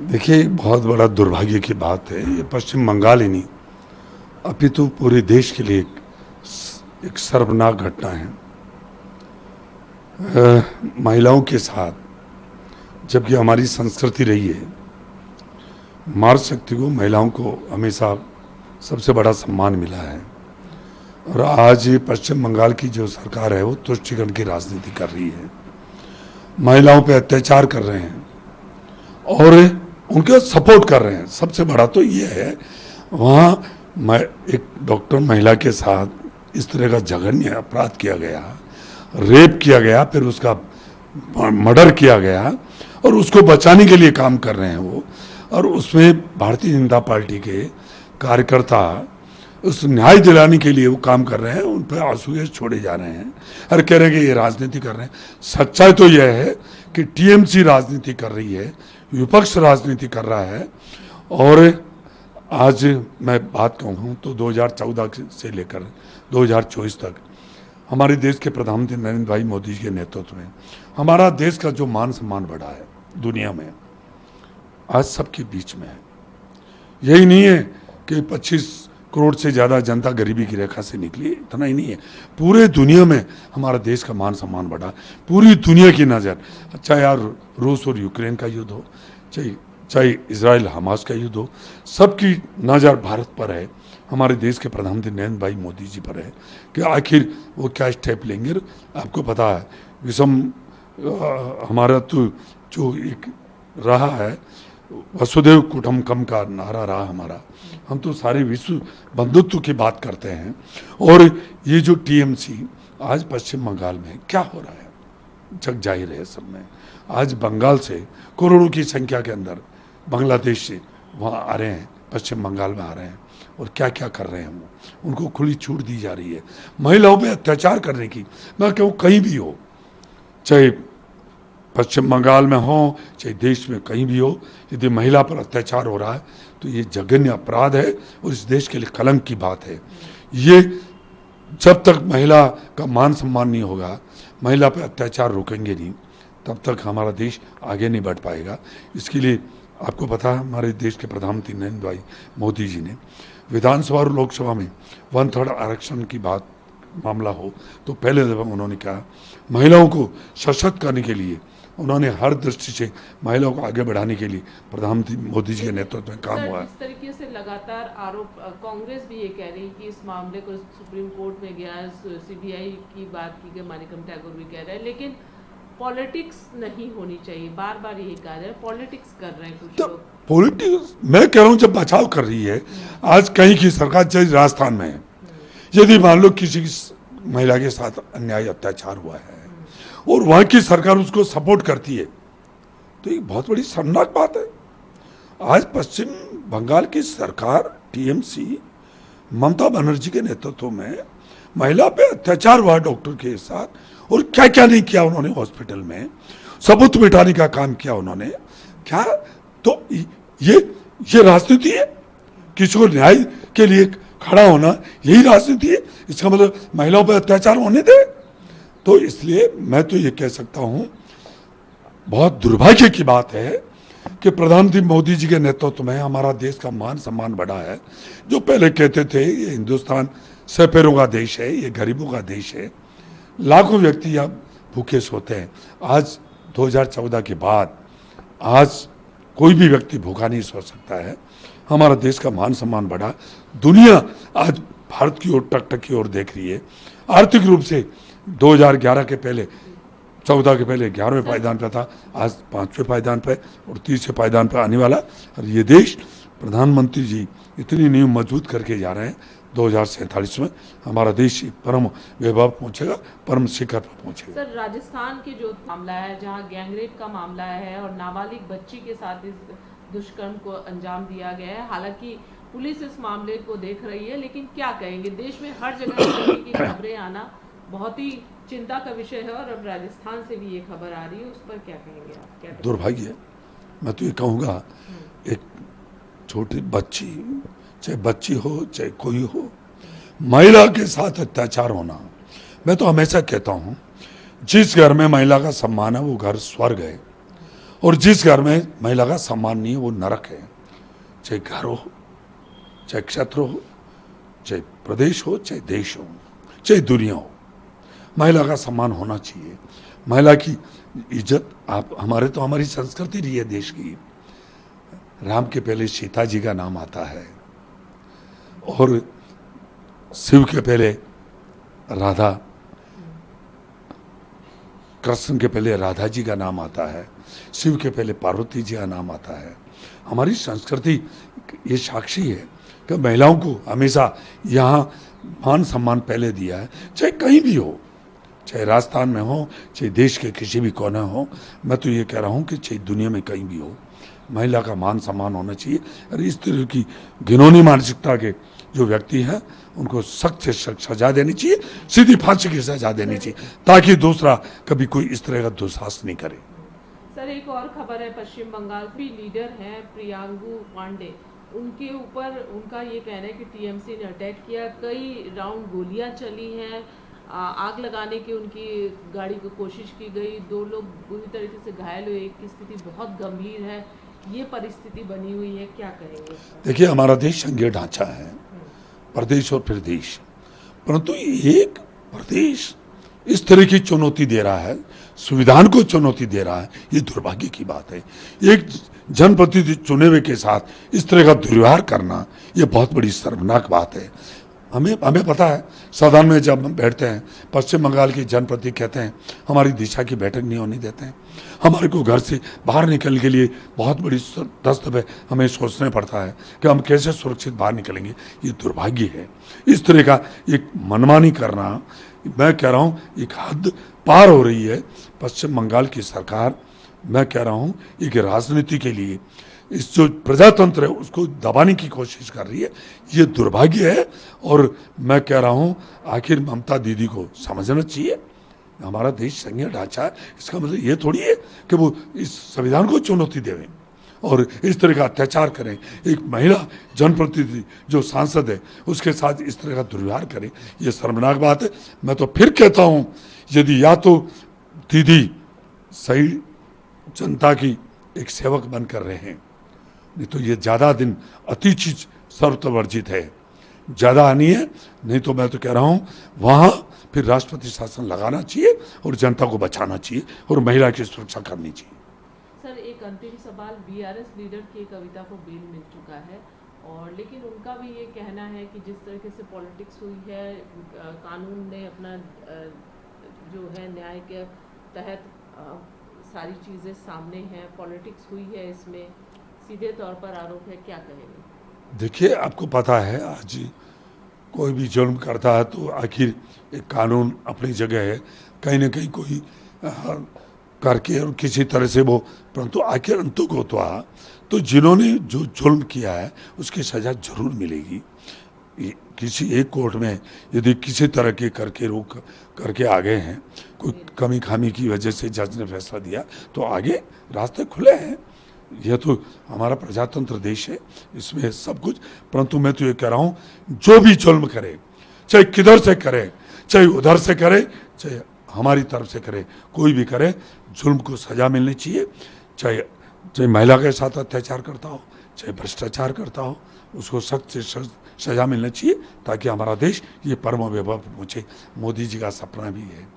देखिए, बहुत बड़ा दुर्भाग्य की बात है। ये पश्चिम बंगाल ही नहीं, अपितु पूरे देश के लिए एक शर्मनाक घटना है। महिलाओं के साथ, जबकि हमारी संस्कृति रही है, मातृ शक्ति को, महिलाओं को हमेशा सबसे बड़ा सम्मान मिला है। और आज ये पश्चिम बंगाल की जो सरकार है वो तुष्टीकरण की राजनीति कर रही है, महिलाओं पे अत्याचार कर रहे हैं और उनके सपोर्ट कर रहे हैं। सबसे बड़ा तो ये है, वहाँ एक डॉक्टर महिला के साथ इस तरह का जघन्य अपराध किया गया, रेप किया गया, फिर उसका मर्डर किया गया और उसको बचाने के लिए काम कर रहे हैं वो। और उसमें भारतीय जनता पार्टी के कार्यकर्ता उस न्याय दिलाने के लिए वो काम कर रहे हैं, उन पर आंसू छोड़े जा रहे हैं और कह रहे हैं कि ये राजनीति कर रहे हैं। सच्चाई तो यह है कि टीएमसी राजनीति कर रही है, विपक्ष राजनीति कर रहा है। और आज मैं बात कहूँ तो 2014 से लेकर 2024 तक हमारे देश के प्रधानमंत्री नरेंद्र भाई मोदी जी के नेतृत्व में हमारा देश का जो मान सम्मान बढ़ा है दुनिया में, आज सबके बीच में है। यही नहीं है कि 25 करोड़ से ज़्यादा जनता गरीबी की रेखा से निकली, इतना ही नहीं है, पूरे दुनिया में हमारा देश का मान सम्मान बढ़ा। पूरी दुनिया की नज़र, चाहे यार रूस और यूक्रेन का युद्ध हो, चाहे इजराइल हमास का युद्ध हो, सबकी नज़र भारत पर है, हमारे देश के प्रधानमंत्री नरेंद्र भाई मोदी जी पर है कि आखिर वो क्या स्टेप लेंगे। आपको पता है, हमारा तो जो एक रहा है, वसुदेव कुटुंबकम का नारा रहा हमारा, हम तो सारे विश्व बंधुत्व की बात करते हैं। और ये जो टीएमसी आज पश्चिम बंगाल में क्या हो रहा है, जग जाहिर है सब में। आज बंगाल से करोड़ों की संख्या के अंदर बांग्लादेश से वहाँ आ रहे हैं, पश्चिम बंगाल में आ रहे हैं और क्या क्या कर रहे हैं वो, उनको खुली छूट दी जा रही है महिलाओं पे अत्याचार करने की। मैं कहूँ कहीं भी हो, चाहे पश्चिम बंगाल में हो, चाहे देश में कहीं भी हो, यदि महिला पर अत्याचार हो रहा है तो ये जघन्य अपराध है और इस देश के लिए कलंक की बात है। ये जब तक महिला का मान सम्मान नहीं होगा, महिला पर अत्याचार रोकेंगे नहीं, तब तक हमारा देश आगे नहीं बढ़ पाएगा। इसके लिए आपको पता है, हमारे देश के प्रधानमंत्री नरेंद्र भाई मोदी जी ने विधानसभा और लोकसभा में 1/3 आरक्षण की बात मामला हो तो पहले दफा उन्होंने कहा, महिलाओं को सशक्त करने के लिए उन्होंने हर दृष्टि से महिलाओं को आगे बढ़ाने के लिए प्रधानमंत्री मोदी जी के नेतृत्व में काम हुआ है। इस तरीके से लगातार आरोप, कांग्रेस भी ये कह रही है कि इस मामले को सुप्रीम कोर्ट में गया, सीबीआई की बात की गई, मानिकम ठाकुर भी कह रहे हैं, लेकिन पॉलिटिक्स नहीं होनी चाहिए, बार बार यही कह रहे हैं, पॉलिटिक्स कर रहे हैं कुछ लोग। पॉलिटिक्स मैं कह रहा हूँ, जब बचाव कर रही है, आज कहीं की सरकार, चाहे राजस्थान में है, यदि मान लो किसी महिला के साथ अन्याय अत्याचार हुआ है और वहां की सरकार उसको सपोर्ट करती है तो ये बहुत बड़ी शर्मनाक बात है। आज पश्चिम बंगाल की सरकार टीएमसी ममता बनर्जी के नेतृत्व में महिला पे अत्याचार हुआ डॉक्टर के साथ, और क्या क्या नहीं किया उन्होंने, हॉस्पिटल में सबूत मिटाने का काम किया उन्होंने क्या। तो ये राजनीति है, किसी को न्याय के लिए खड़ा होना यही राजनीति है? इसका मतलब महिलाओं पर अत्याचार होने दे? तो इसलिए मैं तो ये कह सकता हूँ, बहुत दुर्भाग्य की बात है कि प्रधानमंत्री मोदी जी के नेतृत्व में हमारा देश का मान सम्मान बढ़ा है। जो पहले कहते थे ये हिंदुस्तान सफेरों का देश है, ये गरीबों का देश है, लाखों व्यक्ति यहाँ भूखे सोते हैं, आज 2014 के बाद आज कोई भी व्यक्ति भूखा नहीं सो सकता है। हमारा देश का मान सम्मान बढ़ा, दुनिया आज भारत की ओर टक की ओर देख रही है। आर्थिक रूप से 2011 के पहले, 14 के पहले 11वें पायदान पर था, आज 5वें पायदान पर और 30वें पायदान पर आने वाला। और ये देश प्रधानमंत्री जी इतनी नींव मजबूत करके जा रहे हैं, 2047 में हमारा देश परम वैभव पहुंचेगा, परम शिखर पर पहुंचेगा। सर, राजस्थान के जो मामला है, जहां गैंगरेप का मामला है और नाबालिग बच्ची के साथ इस दुष्कर्म को अंजाम दिया गया है, हालांकि पुलिस इस मामले को देख रही है, लेकिन क्या कहेंगे, देश में हर जगह की खबरें आना बहुत ही चिंता का विषय है और अब राजस्थान से भी ये खबर आ रही है, उस पर क्या कहेंगे आप? क्या दुर्भाग्य, मैं तो ये कहूँगा, एक छोटी बच्ची, चाहे बच्ची हो चाहे कोई हो, महिला के साथ अत्याचार होना, मैं तो हमेशा कहता हूँ, जिस घर में महिला का सम्मान है वो घर स्वर्ग है। और जिस घर में महिला का सम्मान नहीं है वो नरक है, चाहे घर हो, चाहे क्षेत्र हो, चाहे प्रदेश हो, चाहे देश हो, चाहे दुनिया हो। महिला का सम्मान होना चाहिए, महिला की इज्जत। आप हमारी संस्कृति रही है देश की। राम के पहले सीता जी का नाम आता है और शिव के पहले राधा, कृष्ण के पहले राधा जी का नाम आता है, शिव के पहले पार्वती जी का नाम आता है। हमारी संस्कृति ये साक्षी है कि महिलाओं को हमेशा यहाँ मान सम्मान पहले दिया है, चाहे कहीं भी हो, चाहे राजस्थान में हो, चाहे देश के किसी भी कोने हो। मैं तो ये कह रहा हूँ कि चाहे दुनिया में कहीं भी हो, महिला का मान सम्मान होना चाहिए। और इस तरह की घिनौनी मानसिकता के जो व्यक्ति हैं उनको सख्त से सख्त सजा देनी चाहिए, सीधी फांसी की सजा देनी चाहिए, ताकि दूसरा कभी कोई इस तरह का दुस्साहस नहीं करे। सर, एक और खबर है, पश्चिम बंगाल की लीडर हैं प्रियांगु पांडे, उनके ऊपर उनका ये कहना है कि टीएमसी ने अटैक किया, कई राउंड गोलियां चली हैं, आग लगाने की उनकी गाड़ी को कोशिश की गई, 2 लोग बुरी तरीके से घायल हुए, एक की स्थिति बहुत गंभीर है। ये परिस्थिति बनी हुई है, क्या कहेंगे? देखिए, हमारा देश संघीय ढांचा है, प्रदेश और फिर देश, परंतु एक प्रदेश इस तरह की चुनौती दे रहा है, संविधान को चुनौती दे रहा है, ये दुर्भाग्य की बात है। एक जनप्रतिनिधि चुने हुए के साथ इस तरह का दुर्व्यवहार करना, ये बहुत बड़ी शर्मनाक बात है। हमें पता है, सदन में जब हम बैठते हैं, पश्चिम बंगाल के जनप्रतिनिधि कहते हैं हमारी दिशा की बैठक नहीं होने देते हैं, हमारे को घर से बाहर निकलने के लिए बहुत बड़ी दस्त पे हमें सोचना पड़ता है कि हम कैसे सुरक्षित बाहर निकलेंगे। ये दुर्भाग्य है। इस तरह का एक मनमानी करना, मैं कह रहा हूँ एक हद पार हो रही है। पश्चिम बंगाल की सरकार, मैं कह रहा हूँ एक राजनीति के लिए इस जो प्रजातंत्र है उसको दबाने की कोशिश कर रही है, ये दुर्भाग्य है। और मैं कह रहा हूँ आखिर ममता दीदी को समझना चाहिए, हमारा देश संघीय ढांचा है, इसका मतलब ये थोड़ी है कि वो इस संविधान को चुनौती देवें और इस तरह का अत्याचार करें। एक महिला जनप्रतिनिधि जो सांसद है उसके साथ इस तरह का दुर्व्यवहार करें, ये शर्मनाक बात है। मैं तो फिर कहता हूँ, यदि या तो दीदी सही जनता की एक सेवक बनकर रहे हैं, नहीं तो ये ज़्यादा दिन अति चीज सर्वतवर्जित है, ज़्यादा हानि है। नहीं तो मैं तो कह रहा हूँ वहाँ फिर राष्ट्रपति शासन लगाना चाहिए और जनता को बचाना चाहिए और महिला की सुरक्षा करनी चाहिए। सर, एक अंतिम सवाल, बीआरएस लीडर की कविता को बेल मिल चुका है, और लेकिन उनका भी ये कहना है कि जिस तरीके से पॉलिटिक्स हुई है, कानून ने अपना जो है न्याय के तहत सारी चीज़ें सामने हैं, पॉलिटिक्स हुई है, इसमें सीधे तौर पर आरोप है, क्या कहेंगे? देखिए, आपको पता है आज कोई भी जुल्म करता है तो आखिर एक कानून अपनी जगह है, कहीं ना कहीं कोई करके और किसी तरह से वो, परंतु आखिर अंतु को तो जिन्होंने जो जुल्म किया है उसकी सजा जरूर मिलेगी। किसी एक कोर्ट में यदि किसी तरह के करके रोक करके आ गए हैं, कोई कमी खामी की वजह से जज ने फैसला दिया, तो आगे रास्ते खुले हैं। यह तो हमारा प्रजातंत्र देश है, इसमें सब कुछ। परंतु मैं तो ये कह रहा हूँ, जो भी जुल्म करे, चाहे किधर से करे, चाहे उधर से करे, चाहे हमारी तरफ से करे, कोई भी करे, जुल्म को सजा मिलनी चाहिए। चाहे महिला के साथ अत्याचार करता हो, चाहे भ्रष्टाचार करता हो, उसको सख्त से सख्त सजा मिलना चाहिए, ताकि हमारा देश ये परम वैभव पहुँचे। मोदी जी का सपना भी है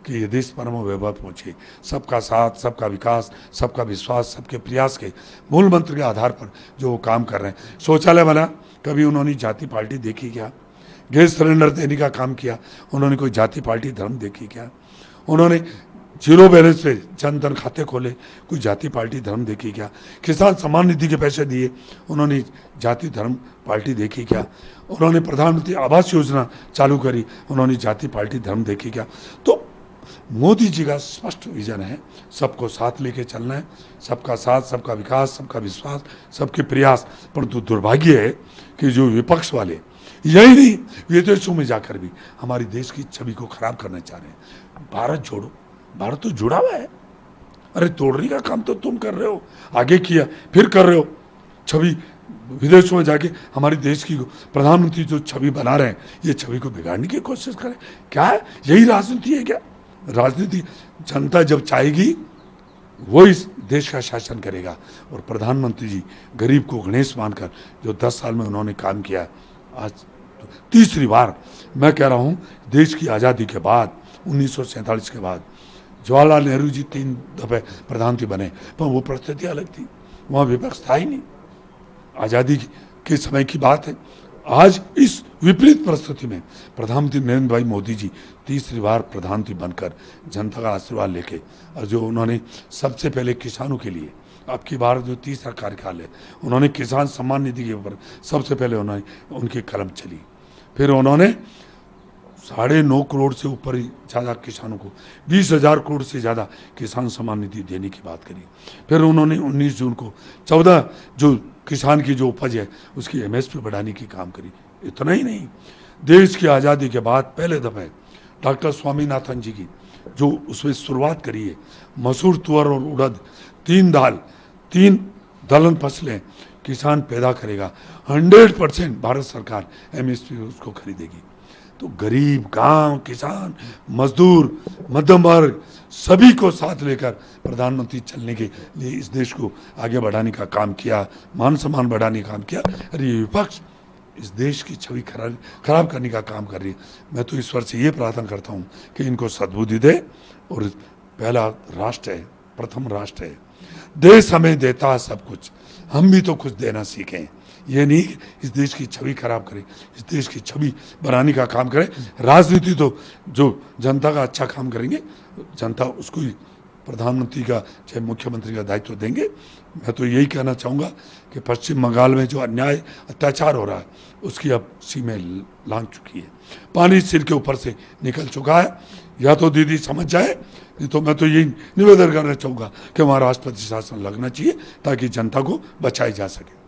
कि ये देश परम वैभव पहुँचे। सबका साथ, सबका विकास, सबका विश्वास, सबके प्रयास के मूल मंत्र के आधार पर जो वो काम कर रहे हैं। शौचालय बना, कभी उन्होंने जाति पार्टी देखी क्या? गैस सिलेंडर देने का काम किया, उन्होंने कोई जाति पार्टी धर्म देखी क्या? उन्होंने 0 बैलेंस पे जनधन खाते खोले, कोई जाति पार्टी धर्म देखी क्या? किसान सम्मान निधि के पैसे दिए, उन्होंने जाति धर्म पार्टी देखी क्या? उन्होंने प्रधानमंत्री आवास योजना चालू करी, उन्होंने जाति पार्टी धर्म देखी क्या? तो मोदी जी का स्पष्ट विजन है, सबको साथ लेके चलना है, सबका साथ, सबका विकास, सबका विश्वास, सबके प्रयास। परंतु दुर्भाग्य है कि जो विपक्ष वाले यही नहीं, विदेशों में जाकर भी हमारी देश की छवि को खराब करना चाह रहे हैं। भारत जोड़ो, भारत तो जुड़ा हुआ है, अरे तोड़ने का काम तो तुम कर रहे हो, आगे किया फिर कर रहे हो। छवि विदेशों में जाके हमारे देश की प्रधानमंत्री जो छवि बना रहे हैं, ये छवि को बिगाड़ने की कोशिश करें। क्या है, यही राजनीति है क्या? राजनीति जनता जब चाहेगी वो इस देश का शासन करेगा। और प्रधानमंत्री जी गरीब को गणेश मानकर जो 10 साल में उन्होंने काम किया, आज तीसरी बार मैं कह रहा हूँ, देश की आज़ादी के बाद 1947 के बाद जवाहरलाल नेहरू जी 3 दफे प्रधानमंत्री बने, पर वो परिस्थिति अलग थी, वहाँ विपक्ष था ही नहीं। आज़ादी के समय की बात है। आज इस विपरीत परिस्थिति में प्रधानमंत्री नरेंद्र भाई मोदी जी तीसरी बार प्रधानमंत्री बनकर जनता का आशीर्वाद लेके, और जो उन्होंने सबसे पहले किसानों के लिए अब की बार जो तीसरा कार्यकाल है, उन्होंने किसान सम्मान निधि के ऊपर सबसे पहले उन्होंने उनकी कलम चली। फिर उन्होंने 9.5 करोड़ से ऊपर ज़्यादा किसानों को 20,000 करोड़ से ज़्यादा किसान सम्मान निधि देने की बात करी। फिर उन्होंने 19 जून को 14 जो किसान की जो उपज है उसकी MSP बढ़ाने की काम करी। इतना ही नहीं, देश की आज़ादी के बाद पहले दफे डॉक्टर स्वामीनाथन जी की जो उसमें शुरुआत करी है, मसूर, तुअर और उड़द 3 दलहन फसलें किसान पैदा करेगा, 100% भारत सरकार MSP उसको खरीदेगी। तो गरीब, गांव, किसान, मजदूर, मध्यम वर्ग सभी को साथ लेकर प्रधानमंत्री चलने के लिए इस देश को आगे बढ़ाने का काम किया, मान सम्मान बढ़ाने का काम किया। अरे ये विपक्ष इस देश की छवि खराब करने का काम कर रही है। मैं तो ईश्वर से ये प्रार्थना करता हूँ कि इनको सद्बुद्धि दे। और पहला राष्ट्र है, प्रथम राष्ट्र है, देश हमें देता है सब कुछ, हम भी तो कुछ देना सीखें। ये नहीं कि इस देश की छवि खराब करें, इस देश की छवि बनाने का काम करें। राजनीति तो जो जनता का अच्छा काम करेंगे, जनता उसको ही प्रधानमंत्री का चाहे मुख्यमंत्री का दायित्व देंगे। मैं तो यही कहना चाहूँगा कि पश्चिम बंगाल में जो अन्याय अत्याचार हो रहा है उसकी अब सीमें लांघ चुकी है, पानी सिर के ऊपर से निकल चुका है। या तो दीदी समझ जाए, नहीं तो मैं तो यही निवेदन करना चाहूँगा कि वहाँ राष्ट्रपति शासन लगना चाहिए ताकि जनता को बचाई जा सके।